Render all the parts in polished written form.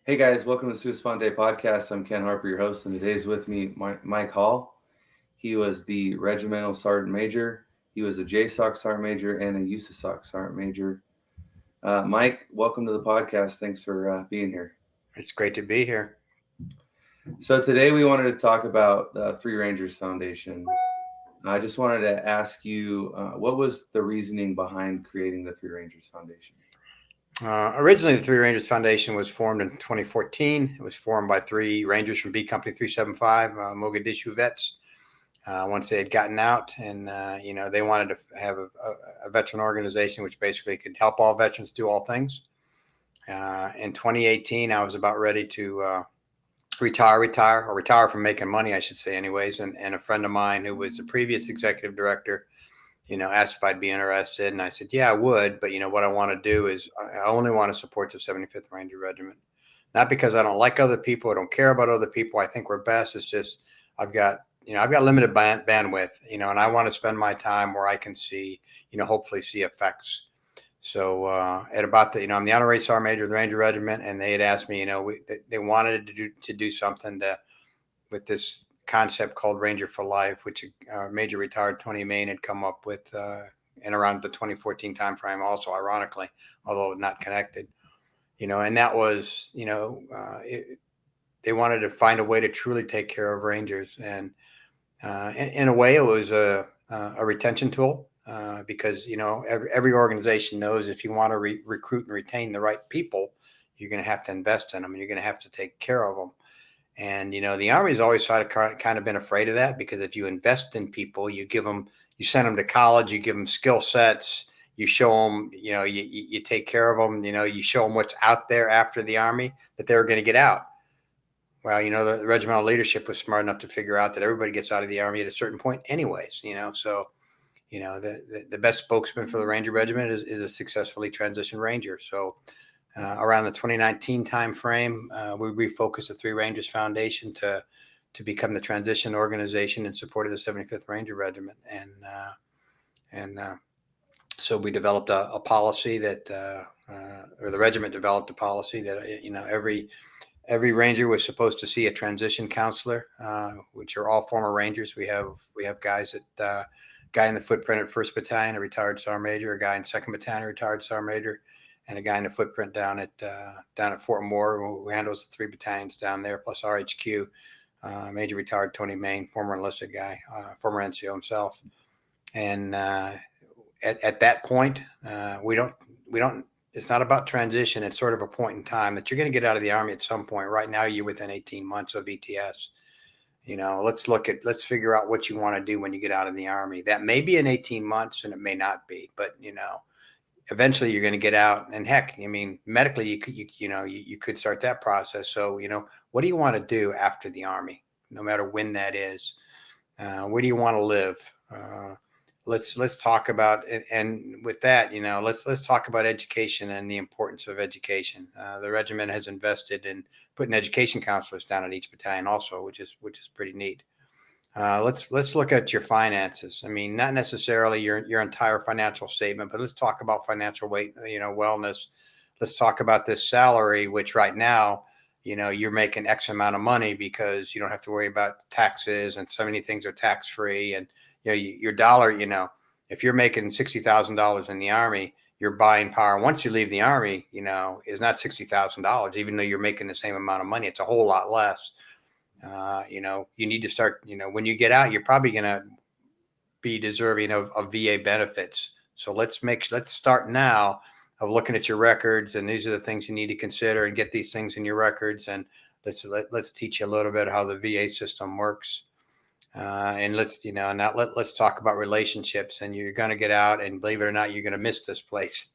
Hey guys, welcome to Sue Sponte Podcast. I'm Ken Harper, your host, and today's with me Mike Hall. He was the Regimental Sergeant Major. He was a JSOC Sergeant Major and a USASOC Sergeant Major. Mike, welcome to the podcast. Thanks for being here. It's great to be here. So today we wanted to talk about the Three Rangers Foundation. I just wanted to ask you, what was the reasoning behind creating the Three Rangers Foundation? Originally, the Three Rangers Foundation was formed in 2014. It was formed by three Rangers from B Company 375, Mogadishu vets. Once they had gotten out, and they wanted to have a veteran organization which basically could help all veterans do all things. In 2018, I was about ready to retire from making money, I should say, anyways. And a friend of mine who was the previous executive director asked if I'd be interested. And I said, yeah, I would. But, what I want to do is I only want to support the 75th Ranger Regiment. Not because I don't like other people. I don't care about other people. I think we're best. It's just I've got limited bandwidth, and I want to spend my time where I can see, hopefully see effects. So at about I'm the honorary sergeant major of the Ranger Regiment, and they had asked me, they wanted to do something with this concept called Ranger for Life, which Major Retired Tony Main had come up with in around the 2014 timeframe, also ironically, although not connected. And that was, they wanted to find a way to truly take care of Rangers, and in a way, it was a retention tool. Because every organization knows if you want to recruit and retain the right people, you're going to have to invest in them, and you're going to have to take care of them. And the Army's always kind of been afraid of that, because if you invest in people, you send them to college, you give them skill sets, you show them, you take care of them, you show them what's out there after the Army that they're going to get out. Well, the regimental leadership was smart enough to figure out that everybody gets out of the Army at a certain point, anyways. So the best spokesman for the Ranger Regiment is a successfully transitioned Ranger. So around the 2019 timeframe, we refocused the Three Rangers Foundation to become the transition organization in support of the 75th Ranger Regiment. And so we developed a policy that, or the regiment developed a policy that, every Ranger was supposed to see a transition counselor, which are all former Rangers. We have guys that, guy in the footprint at 1st Battalion, a retired Sergeant Major, a guy in 2nd Battalion, a retired Sergeant Major, and a guy in the footprint down at Fort Moore, who handles the 3 battalions down there, plus RHQ, Major retired Tony Main, former enlisted guy, former NCO himself. And at that point, we don't. It's not about transition. It's sort of a point in time that you're going to get out of the Army at some point. Right now, you're within 18 months of ETS. Let's figure out what you want to do when you get out of the Army. That may be in 18 months, and it may not be, but eventually you're going to get out. And heck, medically, you could start that process. So, what do you want to do after the Army, no matter when that is? Where do you want to live? Let's talk about, and with that, let's talk about education and the importance of education. The regiment has invested in putting education counselors down at each battalion, also, which is pretty neat. Let's look at your finances. Not necessarily your entire financial statement, but let's talk about financial wellness. Let's talk about this salary, which right now, you're making X amount of money because you don't have to worry about taxes, and so many things are tax free. And your dollar, if you're making $60,000 in the Army, your buying power once you leave the Army, is not $60,000. Even though you're making the same amount of money, it's a whole lot less. You need to start, when you get out, you're probably going to be deserving of VA benefits. So let's start now of looking at your records, and these are the things you need to consider, and get these things in your records. And let's teach you a little bit how the VA system works. And let's talk about relationships. And you're going to get out, and believe it or not, you're going to miss this place,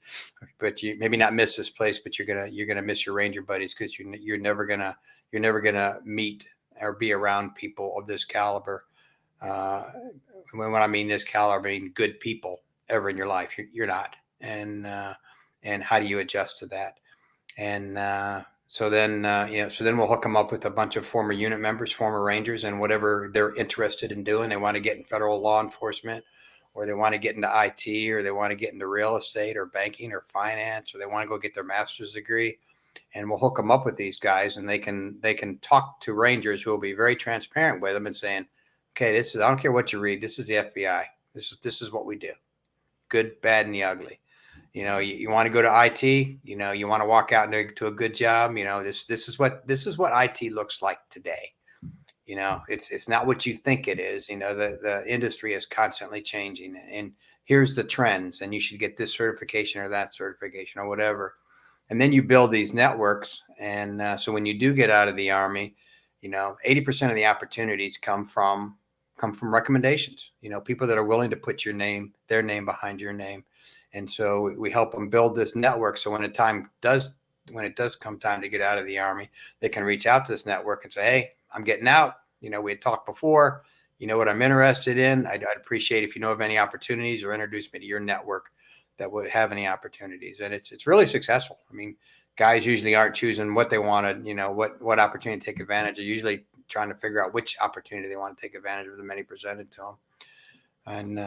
but you maybe not miss this place, but you're going to miss your Ranger buddies, because you're never going to meet or be around people of this caliber. When I mean this caliber, I mean good people ever in your life. You're not. And how do you adjust to that? And so then we'll hook them up with a bunch of former unit members, former Rangers, and whatever they're interested in doing. They want to get in federal law enforcement, or they want to get into IT, or they want to get into real estate or banking or finance, or they want to go get their master's degree. and we'll hook them up with these guys, and they can talk to Rangers who will be very transparent with them and saying, okay, this is, I don't care what you read, this is the FBI. This is what we do. Good, bad, and the ugly. You want to go to IT, you want to walk out into a good job. This is what IT looks like today. It's not what you think it is. The industry is constantly changing, and here's the trends, and you should get this certification or that certification or whatever. And then you build these networks. And so when you do get out of the Army, 80% of the opportunities come from recommendations, people that are willing to put their name behind your name. And so we help them build this network. So when it does come time to get out of the Army, they can reach out to this network and say, hey, I'm getting out. We had talked before, what I'm interested in. I'd appreciate if you know of any opportunities, or introduce me to your network that would have any opportunities. And it's really successful. I mean, guys usually aren't choosing what they wanted, what opportunity to take advantage. They're usually trying to figure out which opportunity they want to take advantage of the many presented to them. And,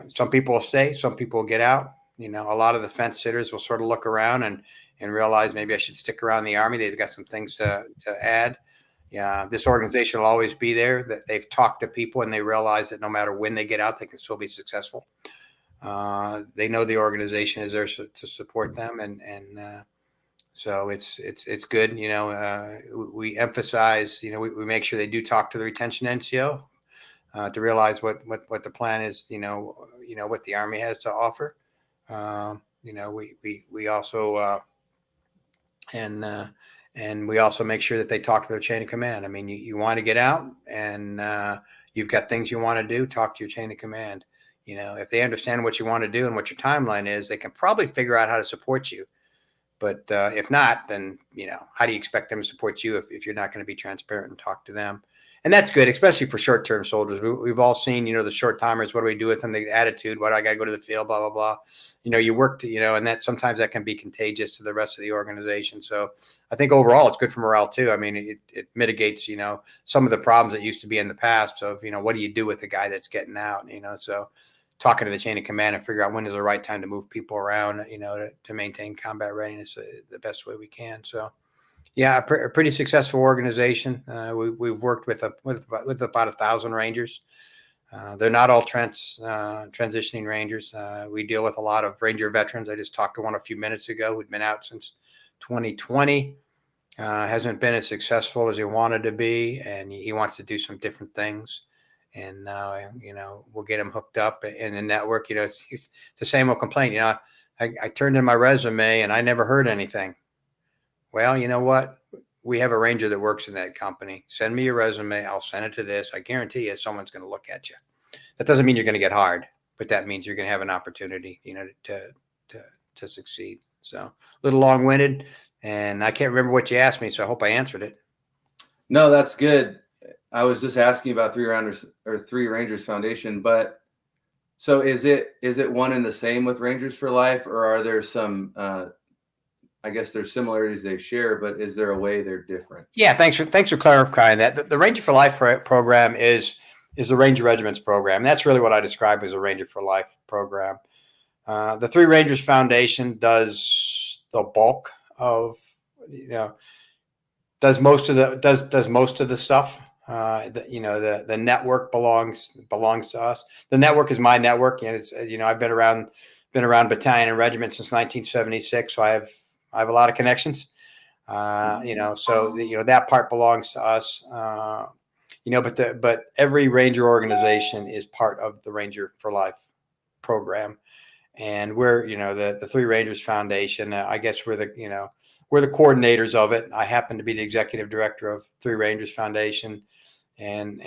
some people will stay, some people will get out. A lot of the fence sitters will sort of look around and realize maybe I should stick around the Army. They've got some things to add. Yeah, this organization will always be there. That they've talked to people and they realize that no matter when they get out, they can still be successful. They know the organization is there to support them, and so it's good. We emphasize. We make sure they do talk to the retention NCO to realize what the plan is. What the Army has to offer. We also and we also make sure that they talk to their chain of command. I mean, you want to get out, and you've got things you want to do. Talk to your chain of command. If they understand what you want to do and what your timeline is, they can probably figure out how to support you. But if not, then, how do you expect them to support you if you're not going to be transparent and talk to them? And that's good, especially for short-term soldiers. We've all seen, the short timers. What do we do with them? The attitude. What, I got to go to the field, blah, blah, blah. You work to, and that sometimes that can be contagious to the rest of the organization. So I think overall it's good for morale too. I mean, it mitigates, some of the problems that used to be in the past of, what do you do with the guy that's getting out, so talking to the chain of command and figure out when is the right time to move people around, to maintain combat readiness the best way we can. So, yeah, a pretty successful organization. We've worked with about 1,000 Rangers. They're not all transitioning Rangers. We deal with a lot of Ranger veterans. I just talked to one a few minutes ago who'd been out since 2020. Hasn't been as successful as he wanted to be, and he wants to do some different things. And we'll get him hooked up in the network. It's the same old complaint. I turned in my resume and I never heard anything. Well, you know what? We have a Ranger that works in that company. Send me your resume. I'll send it to this. I guarantee you someone's going to look at you. That doesn't mean you're going to get hired, but that means you're going to have an opportunity, to succeed. So a little long-winded, and I can't remember what you asked me, so I hope I answered it. No, that's good. I was just asking about Three Rangers Foundation, but so is it one and the same with Rangers for Life, or are there some, I guess there's similarities they share, but is there a way they're different? Yeah, thanks for clarifying that. The Ranger for Life program is the Ranger Regiments program. That's really what I describe as a Ranger for Life program. The Three Rangers Foundation does the bulk of, does most of the stuff. The network belongs to us. The network is my network, and it's I've been around battalion and regiment since 1976, so I have a lot of connections. So that part belongs to us. But every Ranger organization is part of the Ranger for Life program, and we're the Three Rangers Foundation. I guess we're the coordinators of it. I happen to be the executive director of Three Rangers Foundation. And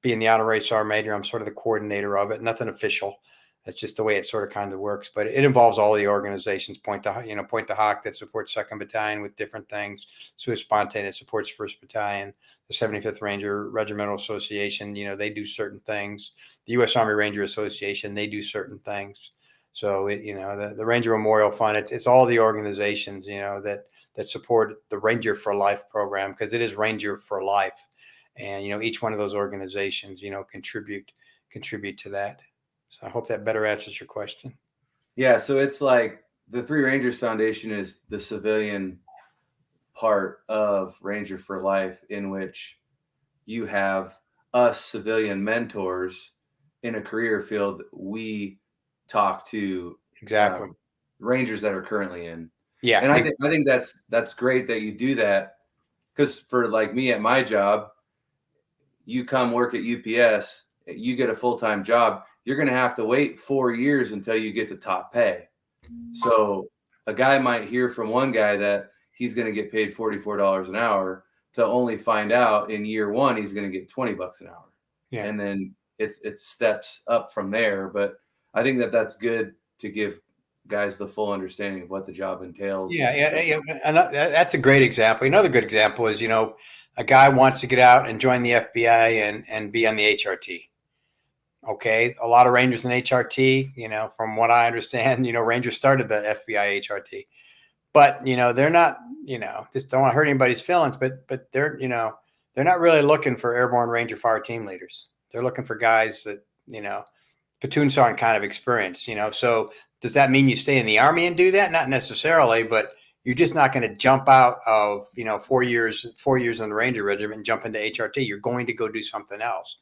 being the honorary sergeant major, I'm sort of the coordinator of it. Nothing official. That's just the way it sort of kind of works. But it involves all the organizations. Point to Hawk that supports 2nd Battalion with different things. Suis Sponte that supports 1st Battalion. The 75th Ranger Regimental Association, they do certain things. The U.S. Army Ranger Association, they do certain things. So the Ranger Memorial Fund, it's all the organizations that support the Ranger for Life program, because it is Ranger for Life. And, each one of those organizations, contribute to that. So I hope that better answers your question. Yeah. So it's like the Three Rangers Foundation is the civilian part of Ranger for Life, in which you have us civilian mentors in a career field. We talk to Exactly. Rangers that are currently in. Yeah. And I think that's great that you do that, because for like me at my job, you come work at UPS, you get a full-time job, you're going to have to wait 4 years until you get the top pay. So a guy might hear from one guy that he's going to get paid $44 an hour, to only find out in year one he's going to get $20 an hour. Yeah. And then it steps up from there. But I think that's good to give guys the full understanding of what the job entails. Yeah. And that's a great example. Another good example is, a guy wants to get out and join the FBI and be on the HRT. Okay. A lot of Rangers in HRT, from what I understand, Rangers started the FBI HRT, but, they're not, just don't want to hurt anybody's feelings, but they're not really looking for airborne Ranger fire team leaders. They're looking for guys that, platoon sergeant kind of experience, so does that mean you stay in the Army and do that? Not necessarily, but you're just not going to jump out of, 4 years in the Ranger Regiment and jump into HRT. You're going to go do something else.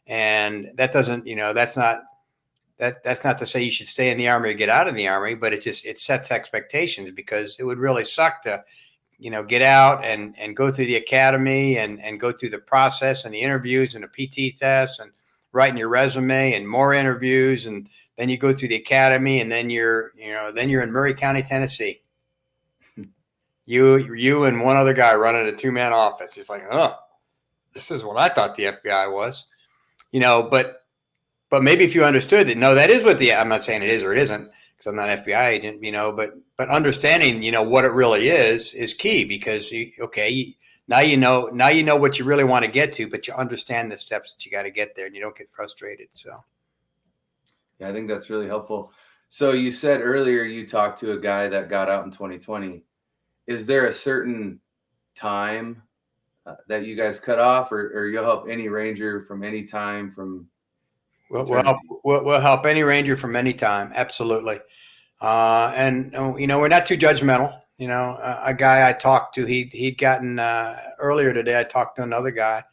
And that doesn't, that's not to say you should stay in the Army or get out of the Army, but it sets expectations, because it would really suck to, get out and go through the academy and go through the process and the interviews and the PT tests and writing your resume and more interviews. And then you go through the academy, and then you're in Murray County, Tennessee. You and one other guy running a 2-man office. It's like, oh, this is what I thought the FBI was, but maybe if you understood that, no, that is what I'm not saying it is or it isn't, because I'm not an FBI agent, but understanding, what it really is key, because now you know what you really want to get to, but you understand the steps that you got to get there, and you don't get frustrated. So. Yeah, I think that's really helpful. So you said earlier you talked to a guy that got out in 2020. Is there a certain time that you guys cut off, or you'll help any Ranger from any time from? We'll help any Ranger from any time. Absolutely. And we're not too judgmental. A guy I talked to, he'd gotten earlier today. I talked to another guy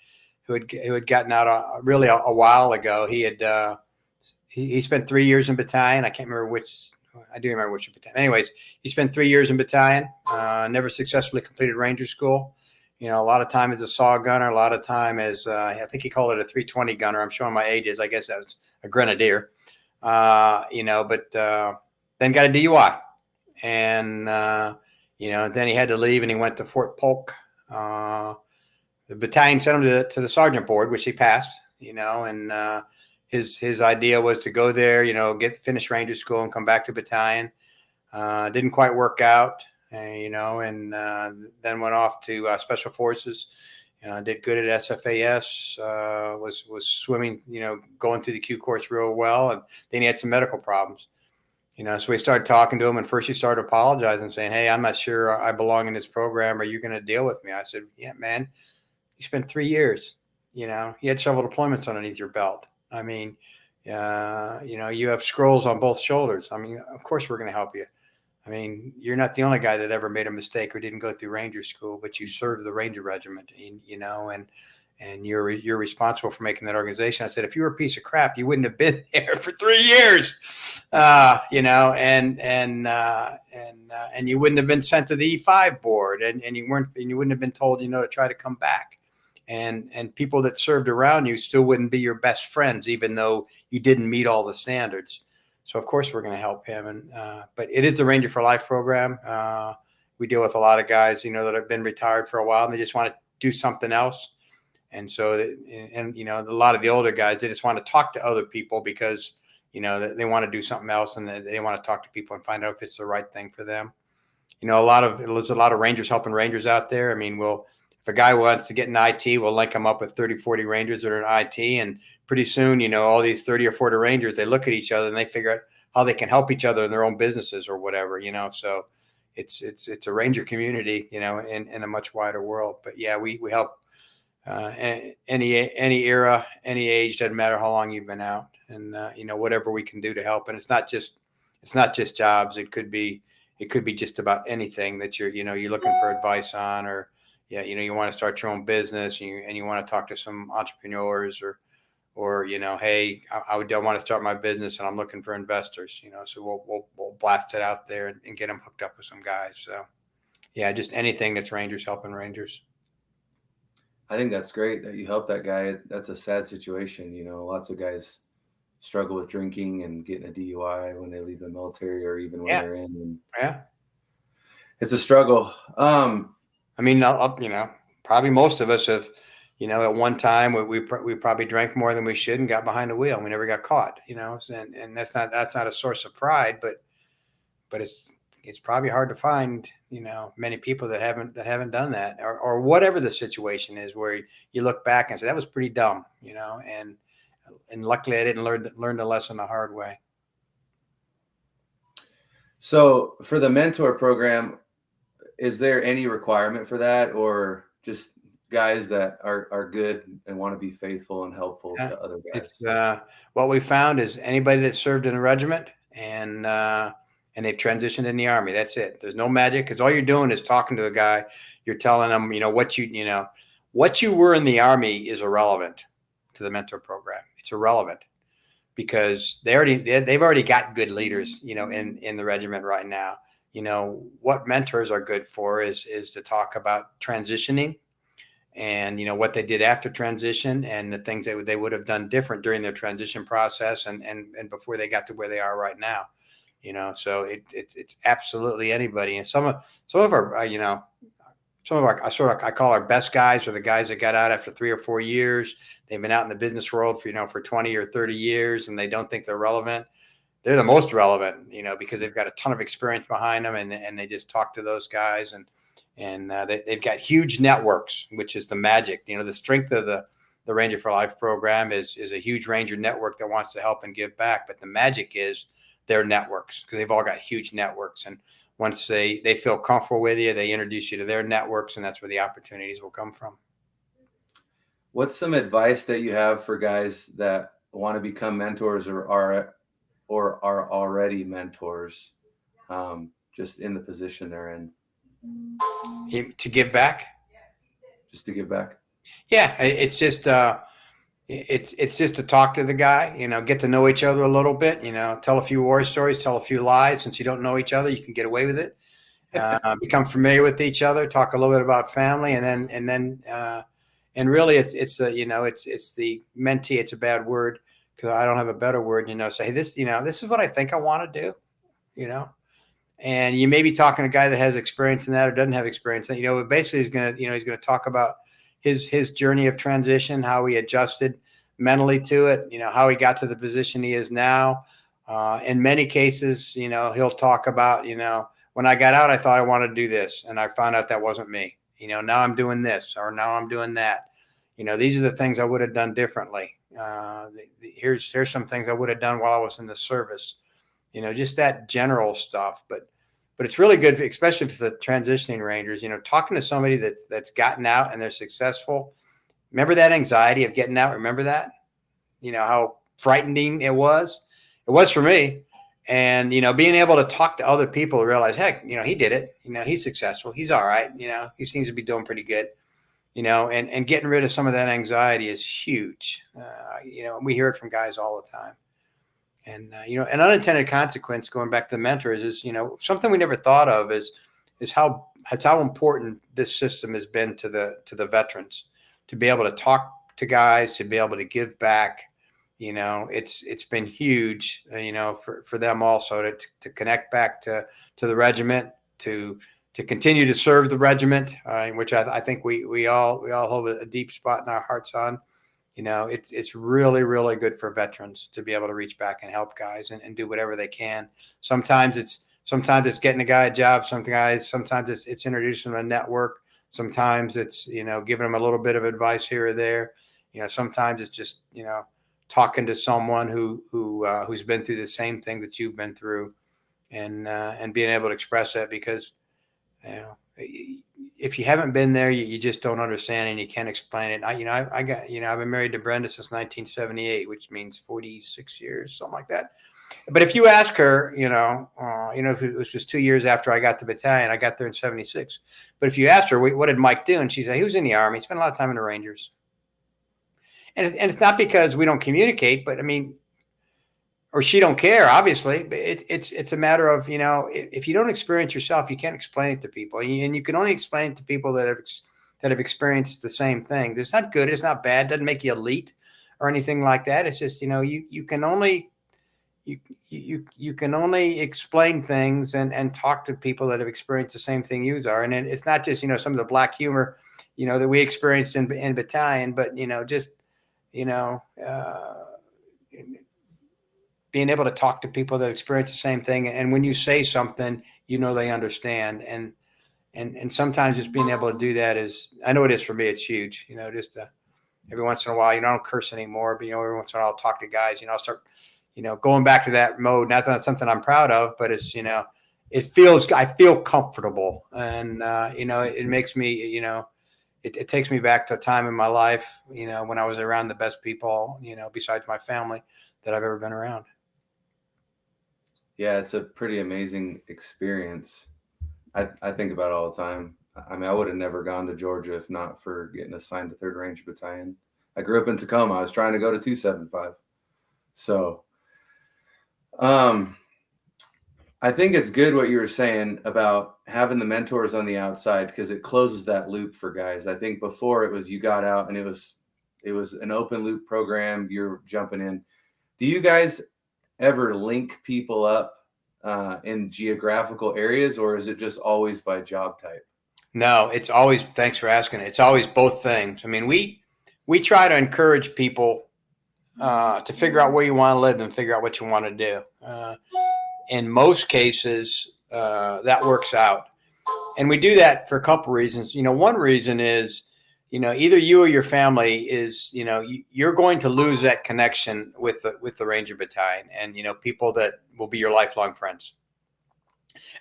who had gotten out really a while ago. He had he spent 3 years in battalion. I can't remember which. I do remember which battalion. Anyways, he spent 3 years in battalion. Never successfully completed Ranger school. A lot of time as a saw gunner, a lot of time as I think he called it a 320 gunner. I'm showing my ages. I guess that was a grenadier. But then got a DUI, and then he had to leave, and he went to Fort Polk. The battalion sent him to the sergeant board, which he passed. And his idea was to go there, finish Ranger school and come back to battalion. Didn't quite work out. And then went off to Special Forces. Did good at SFAS. Was swimming, going through the Q course real well, and then he had some medical problems. So we started talking to him, and first he started apologizing, saying, "Hey, I'm not sure I belong in this program. Are you going to deal with me?" I said, "Yeah, man. You spent 3 years. You had several deployments underneath your belt. I mean, you have scrolls on both shoulders. I mean, of course we're going to help you. I mean, you're not the only guy that ever made a mistake or didn't go through Ranger school, but you served the Ranger Regiment, and you're responsible for making that organization." I said, "If you were a piece of crap, you wouldn't have been there for 3 years, and you wouldn't have been sent to the E5 board, and you wouldn't have been told, to try to come back, and people that served around you still wouldn't be your best friends, even though you didn't meet all the standards." So of course we're going to help him, but it is the Ranger for Life program. We deal with a lot of guys, that have been retired for a while, and they just want to do something else. And so, a lot of the older guys, they just want to talk to other people because, they want to do something else, and they want to talk to people and find out if it's the right thing for them. There's a lot of Rangers helping Rangers out there. I mean, if a guy wants to get in IT, we'll link him up with 30, 40 Rangers that are in IT, and pretty soon, all these 30 or 40 Rangers, they look at each other and they figure out how they can help each other in their own businesses or whatever, so it's a Ranger community, in a much wider world. But yeah, we help any era, any age, doesn't matter how long you've been out, and whatever we can do to help. And it's not just jobs. It could be It could be just about anything that you're looking for advice on, or you want to start your own business, and you want to talk to some entrepreneurs, or hey, I want to start my business and I'm looking for investors. So we'll blast it out there and get them hooked up with some guys. So yeah, just anything that's Rangers helping Rangers. I think that's great that you help that guy. That's a sad situation. Lots of guys struggle with drinking and getting a DUI when they leave the military, or even when they're in. And it's a struggle. I mean, probably most of us have, at one time we probably drank more than we should and got behind the wheel and we never got caught, and that's not a source of pride, but it's probably hard to find, many people that haven't done that, or whatever the situation is, where you look back and say that was pretty dumb, and luckily I didn't learn the lesson the hard way. So for the mentor program, is there any requirement for that, or just guys that are good and want to be faithful and helpful to other guys? It's what we found is anybody that served in a regiment and they've transitioned in the Army. That's it. There's no magic, because all you're doing is talking to the guy. You're telling them, what you were in the Army is irrelevant to the mentor program. It's irrelevant because they've already got good leaders, in the regiment right now. What mentors are good for is to talk about transitioning, and what they did after transition, and the things that they would have done different during their transition process and before they got to where they are right now. So it's absolutely anybody. And some of our I call our best guys are the guys that got out after 3 or 4 years. They've been out in the business world for 20 or 30 years, and they don't think they're relevant. They're the most relevant, because they've got a ton of experience behind them, and they just talk to those guys, and they've got huge networks, which is the magic. The strength of the Ranger for Life program is a huge Ranger network that wants to help and give back. But the magic is their networks, because they've all got huge networks. And once they feel comfortable with you, they introduce you to their networks, and that's where the opportunities will come from. What's some advice that you have for guys that want to become mentors or are already mentors, just in the position they're in? To give back? Just to give back? Yeah, it's just it's just to talk to the guy, get to know each other a little bit, tell a few war stories, tell a few lies. Since you don't know each other, you can get away with it. Become familiar with each other, talk a little bit about family, and really it's the mentee. It's a bad word because I don't have a better word. Say this, this is what I think I want to do, and you may be talking to a guy that has experience in that or doesn't have experience in that, but basically he's going to talk about his journey of transition, how he adjusted mentally to it, how he got to the position he is now. In many cases, he'll talk about, when I got out, I thought I wanted to do this, and I found out that wasn't me. Now I'm doing this, or now I'm doing that. These are the things I would have done differently. Here's some things I would have done while I was in the service. Just that general stuff. But it's really good, especially for the transitioning Rangers, talking to somebody that's gotten out and they're successful. Remember that anxiety of getting out? Remember that? How frightening it was? It was for me. And, being able to talk to other people to realize, heck, he did it. He's successful. He's all right. He seems to be doing pretty good. And getting rid of some of that anxiety is huge. We hear it from guys all the time. And, an unintended consequence, going back to the mentors, is, something we never thought of is how important this system has been to the veterans, to be able to talk to guys, to be able to give back. It's been huge, for them also to connect back to the regiment, to continue to serve the regiment, which I think we all hold a deep spot in our hearts on. It's really, really good for veterans to be able to reach back and help guys and do whatever they can. Sometimes it's getting a guy a job. Sometimes it's introducing them to a network. Sometimes it's, giving them a little bit of advice here or there. Sometimes it's just, talking to someone who's been through the same thing that you've been through, and being able to express that, because, if you haven't been there, you just don't understand and you can't explain it. I've been married to Brenda since 1978, which means 46 years, something like that. But if you ask her, if it was just 2 years after I got to battalion, I got there in '76. But if you asked her, what did Mike do? And she said, he was in the Army, spent a lot of time in the Rangers. And it's not because we don't communicate, but I mean, or she don't care, obviously. But it's a matter of, if you don't experience yourself, you can't explain it to people, and you can only explain it to people that have experienced the same thing. It's not good, it's not bad, it doesn't make you elite or anything like that. It's just, you can only you can only explain things and talk to people that have experienced the same thing you are. And it's not just, some of the black humor, that we experienced in battalion, but, being able to talk to people that experience the same thing. And when you say something, they understand. And sometimes just being able to do that I know it is for me, it's huge, just every once in a while, I don't curse anymore, but, every once in a while I'll talk to guys, I'll start, going back to that mode. Not that it's something I'm proud of, but it's, I feel comfortable, and, it makes me, it takes me back to a time in my life, when I was around the best people, besides my family, that I've ever been around. Yeah, it's a pretty amazing experience. I think about it all the time. I mean, I would have never gone to Georgia if not for getting assigned to 3rd Ranger Battalion. I grew up in Tacoma. I was trying to go to 275. So, I think it's good what you were saying about having the mentors on the outside, because it closes that loop for guys. I think before it was you got out and it was an open loop program. You're jumping in. Do you guys ever link people up in geographical areas, or is it just always by job type? No, it's always, thanks for asking. It's always both things. I mean, we try to encourage people to figure out where you want to live and figure out what you want to do. In most cases, that works out. And we do that for a couple reasons. One reason is, either you or your family is, you're going to lose that connection with the Ranger Battalion, and, people that will be your lifelong friends.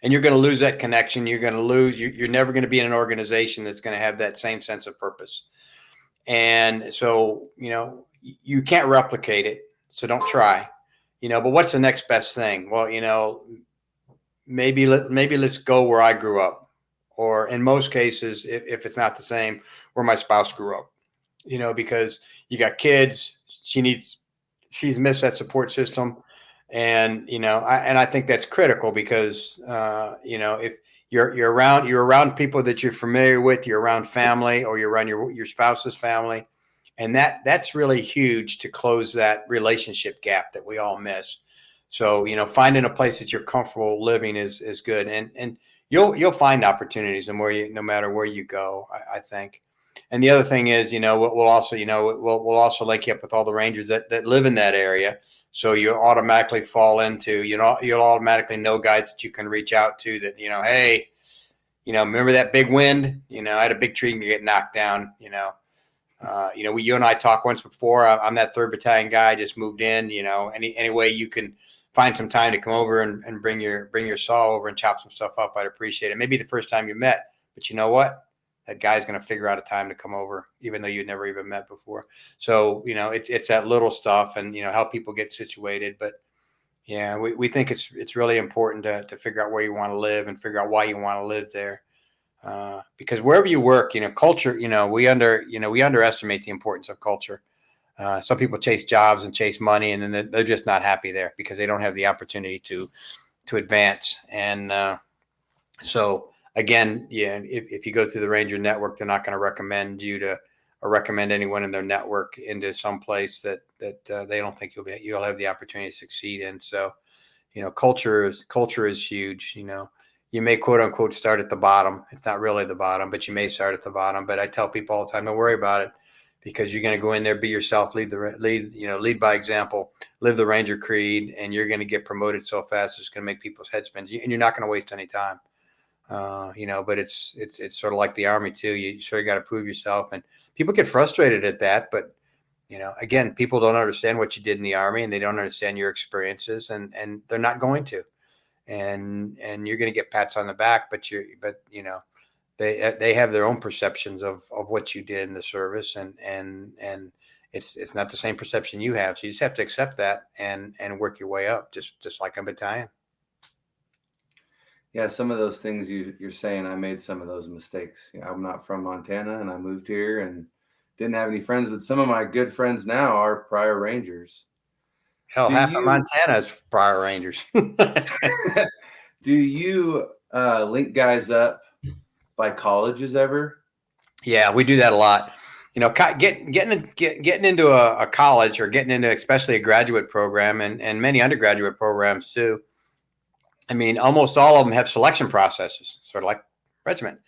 And you're going to lose that connection. You're going to lose, you're never going to be in an organization that's going to have that same sense of purpose. And so, you can't replicate it. So don't try, but what's the next best thing? Well, maybe let's go where I grew up, or in most cases, if it's not the same, where my spouse grew up, because you got kids, she's missed that support system. And, I think that's critical because, if you're around people that you're familiar with, you're around family, or you're around your spouse's family. And that's really huge to close that relationship gap that we all miss. So, finding a place that you're comfortable living is good. And you'll find opportunities no matter where you go, I think. And the other thing is, we'll also link you up with all the Rangers that live in that area. So you automatically fall into, you'll automatically know guys that you can reach out to that, hey, remember that big wind? I had a big tree and you get knocked down, you and I talked once before. I'm that 3rd Battalion guy. I just moved in. Any way you can find some time to come over and bring your saw over and chop some stuff up, I'd appreciate it. Maybe the first time you met, but you know what? That guy's going to figure out a time to come over, even though you'd never even met before. So, it's that little stuff, and, how people get situated. But yeah, we think it's really important to figure out where you want to live and figure out why you want to live there. Because wherever you work, culture, we underestimate the importance of culture. Some people chase jobs and chase money, and then they're just not happy there because they don't have the opportunity to advance. And so again, if you go through the Ranger network, they're not going to recommend you to, or recommend anyone in their network into some place that they don't think you'll have the opportunity to succeed in. So, culture is huge. You may quote unquote start at the bottom. It's not really the bottom, but you may start at the bottom. But I tell people all the time, don't worry about it, because you're going to go in there, be yourself, lead by example, live the Ranger creed, and you're going to get promoted so fast it's going to make people's heads spin, and you're not going to waste any time. But it's sort of like the Army too. You sort of got to prove yourself, and people get frustrated at that. But, again, people don't understand what you did in the Army, and they don't understand your experiences, and they're not going to. And you're going to get pats on the back, but they have their own perceptions of what you did in the service, and it's not the same perception you have. So you just have to accept that and work your way up, just like a battalion. Yeah, some of those things you're saying, I made some of those mistakes. I'm not from Montana, and I moved here and didn't have any friends, but some of my good friends now are prior Rangers. Hell, Do half of you Montana is prior Rangers. do you link guys up by colleges ever? Yeah, we do that a lot. Getting into a college, or getting into especially a graduate program, and many undergraduate programs too. I mean, almost all of them have selection processes, sort of like regiment,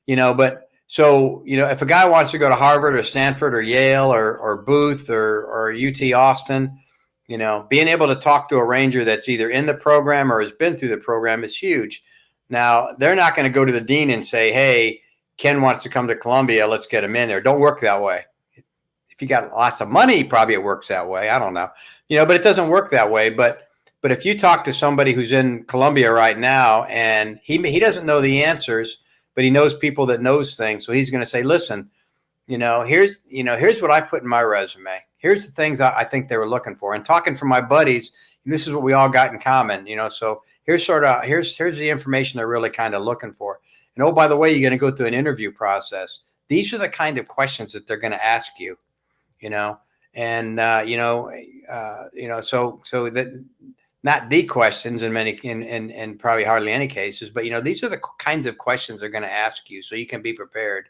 But so, if a guy wants to go to Harvard or Stanford or Yale or Booth or UT Austin, being able to talk to a Ranger that's either in the program or has been through the program is huge. Now, they're not going to go to the dean and say, "Hey, Ken wants to come to Columbia. Let's get him in there." Don't work that way. If you got lots of money, probably it works that way. I don't know, but it doesn't work that way. But if you talk to somebody who's in Columbia right now and he doesn't know the answers, but he knows people that knows things, so he's going to say, "Listen, here's what I put in my resume. Here's the things I think they were looking for." And talking from my buddies, this is what we all got in common, So here's the information they're really kind of looking for. And oh, by the way, you're going to go through an interview process. These are the kind of questions that they're going to ask you, and so that. Not the questions in probably hardly any cases, but these are the kinds of questions they're going to ask you, so you can be prepared.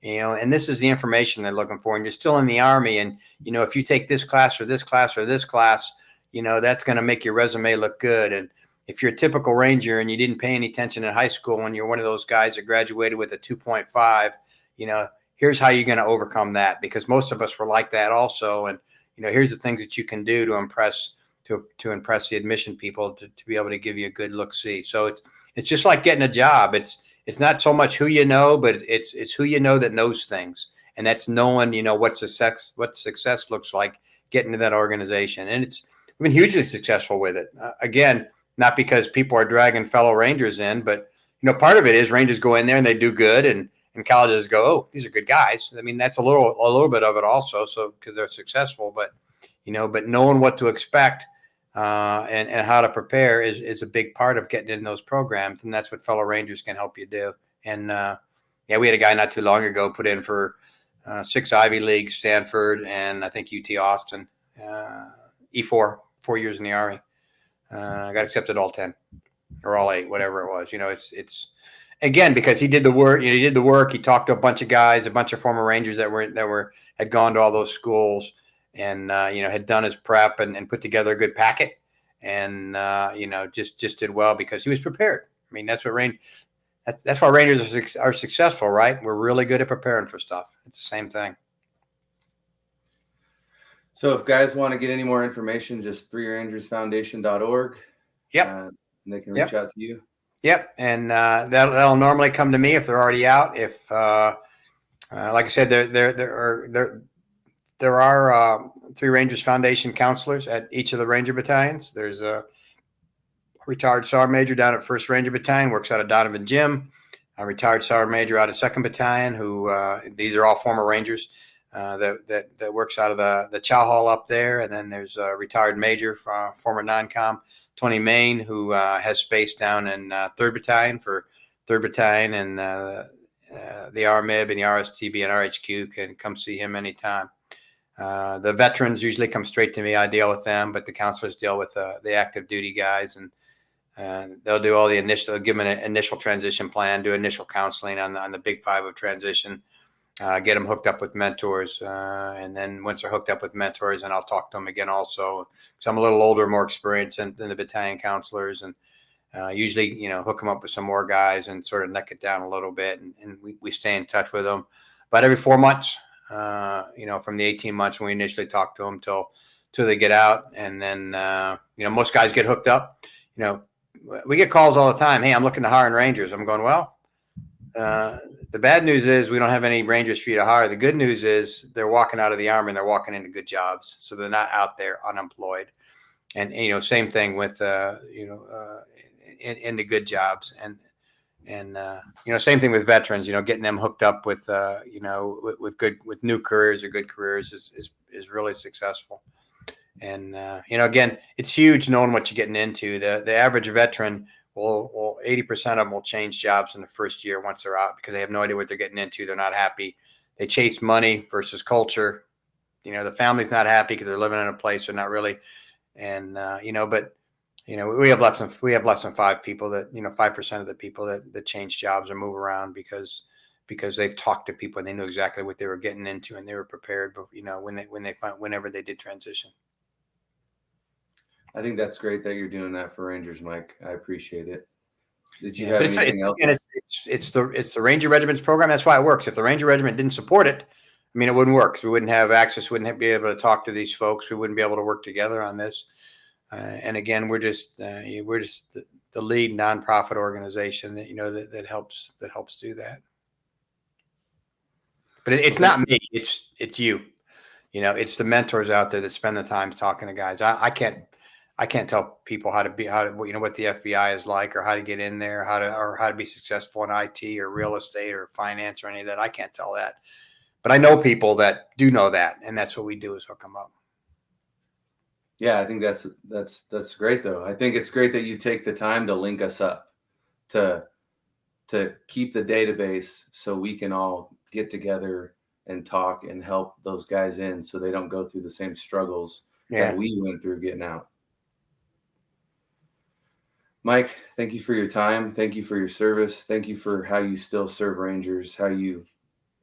And this is the information they're looking for. And you're still in the Army, and if you take this class or this class or this class, that's going to make your resume look good. And if you're a typical Ranger and you didn't pay any attention in high school, and you're one of those guys that graduated with a 2.5, here's how you're going to overcome that, because most of us were like that also. And here's the things that you can do to impress the admission people to be able to give you a good look see. So it's just like getting a job. It's not so much who you know, but it's who you know that knows things, and that's knowing what success looks like getting to that organization. And it's been hugely successful with it. Again, not because people are dragging fellow Rangers in, but part of it is Rangers go in there and they do good, and colleges go, "Oh, these are good guys." I mean, that's a little bit of it also, so because they're successful, but knowing what to expect. And how to prepare is a big part of getting in those programs. And that's what fellow Rangers can help you do. And we had a guy not too long ago put in for 6 Ivy Leagues, Stanford, and I think UT Austin, E4, 4 years in the Army. Got accepted all 10 or all 8, whatever it was. It's again, because he did the work, he talked to a bunch of guys, a bunch of former Rangers that had gone to all those schools, and had done his prep and put together a good packet, and just did well because he was prepared. I mean, that's why Rangers are successful, right? We're really good at preparing for stuff. It's the same thing. So if guys want to get any more information, just threerangersfoundation.org. Yep. And they can reach out to you. Yep. And that'll normally come to me if they're already out. If like I said, there are Three Rangers Foundation counselors at each of the Ranger battalions. There's a retired Sergeant Major down at 1st Ranger Battalion, works out of Donovan Gym. A retired Sergeant Major out of 2nd Battalion, who these are all former Rangers, that works out of the Chow Hall up there. And then there's a retired Major, former non-com, Tony Main, who has space down in 3rd Battalion for 3rd Battalion, and the RMIB and the RSTB and RHQ can come see him anytime. The veterans usually come straight to me. I deal with them, but the counselors deal with the active duty guys, and they'll do all the they'll give them an initial transition plan, do initial counseling on the big 5 of transition, get them hooked up with mentors. And then once they're hooked up with mentors, and I'll talk to them again also, because I'm a little older, more experienced than the battalion counselors, and usually, hook them up with some more guys and sort of neck it down a little bit. And we stay in touch with them about every 4 months. From the 18 months when we initially talk to them till they get out. And then, most guys get hooked up. We get calls all the time. "Hey, I'm looking to hire in Rangers." I'm going, well, the bad news is we don't have any Rangers for you to hire. The good news is they're walking out of the Army and they're walking into good jobs. So they're not out there unemployed. And, same thing with, into good jobs. And same thing with veterans. Getting them hooked up with with new careers or good careers is really successful. And again, it's huge knowing what you're getting into. The average veteran will 80% of them will change jobs in the first year once they're out because they have no idea what they're getting into. They're not happy. They chase money versus culture. The family's not happy because they're living in a place they're not really. And but we have less than 5 people that 5% of the people that change jobs or move around because they've talked to people and they knew exactly what they were getting into and they were prepared. But whenever they did transition. I think that's great that you're doing that for Rangers, Mike. I appreciate it. Did you have anything else? And it's the Ranger Regiment's program. That's why it works. If the Ranger Regiment didn't support it, it wouldn't work. We wouldn't have access. Wouldn't be able to talk to these folks. We wouldn't be able to work together on this. And again, we're just the lead nonprofit organization that helps do that. But it's not me. It's you. It's the mentors out there that spend the time talking to guys. I can't tell people what the FBI is like or how to get in there, how to be successful in IT or real estate or finance or any of that. I can't tell that. But I know people that do know that, and that's what we do is hook them up. Yeah, I think that's great though. I think it's great that you take the time to link us up to keep the database so we can all get together and talk and help those guys in so they don't go through the same struggles that we went through getting out. Mike, thank you for your time. Thank you for your service. Thank you for how you still serve Rangers, how you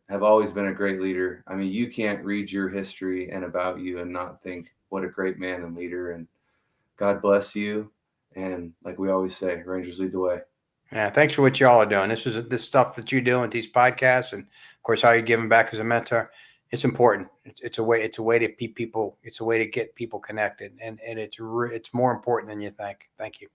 have always been a great leader. You can't read your history and about you and not think what a great man and leader, and God bless you. And like we always say, Rangers lead the way. Yeah. Thanks for what y'all are doing. This stuff that you're doing with these podcasts and of course, how you're giving back as a mentor. It's important. It's a way to keep people. It's a way to get people connected. And it's more important than you think. Thank you.